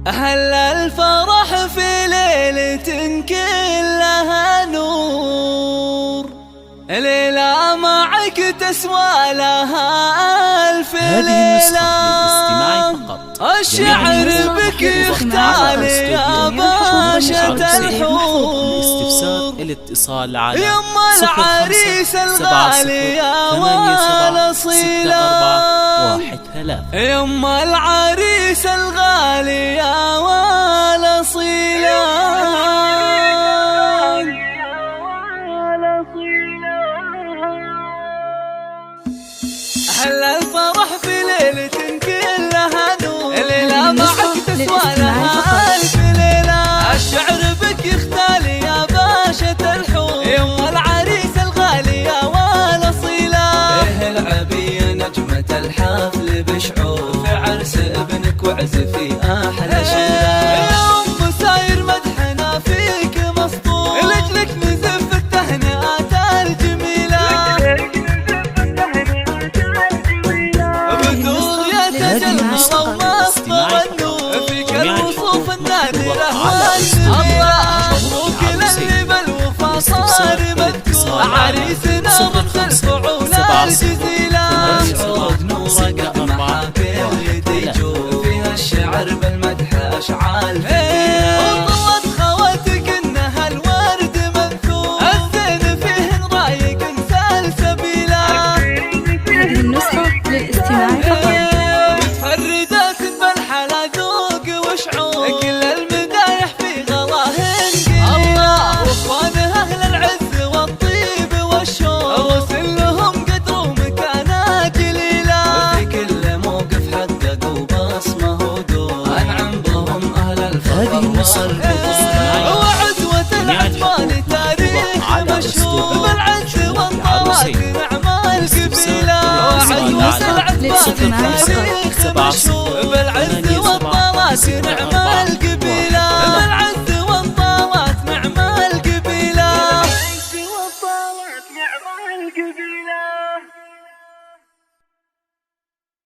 أهل الفرح في ليلة كلها نور، ليلة معك تسوى لها ألف ليلة. الشعر بك يختال يا باشا الحور، الاتصال على يما العريس الغالي يا والأصيلة، يما العريس الغالي يا والأصيلة. أهل الفرح في ليلة كلها نور، ليلة معك تسوى لها ألف ليلة. الشعر بك يختال يا باشا الحور، يما العريس الغالي يا والأصيلة. إيه العبي نجمة الحفل بشعور، في عرس ابنك وعزفي أحلى شيلة. يا أم ساير مدحنا فيك مسطور، لجلك نزف التهنئات الجميلة. تجمهر ومصدر النور، فيك الوصوف النادرة والجميلة. مبروك للي بالوفا صار مذكور، عريسنا رمز الفعول الجزيلة. مسعود نورك محافل يديجور، فيها الشعر بالمدح أشعال فتيلة. وطوت خواتك إنها الورد منثور، الزين فيهن رايق سلسبيلة. هذه النسخة للاستماع فقط. متفردات بالحلا ذوق وشعور، كل المدايح في غلاهن قيلة. الله واخوانها اهل العز والطيب والشوق، وصل لهم قدر ومكانة جليلة. في كل موقف حققوا بصمة ودور، أنعم بهم أهل الفخر وعزوة العثمان تاريخ مشهور، بالعز والطاعات نعم القبيلة. وعزوة العثمان تاريخ مشهور،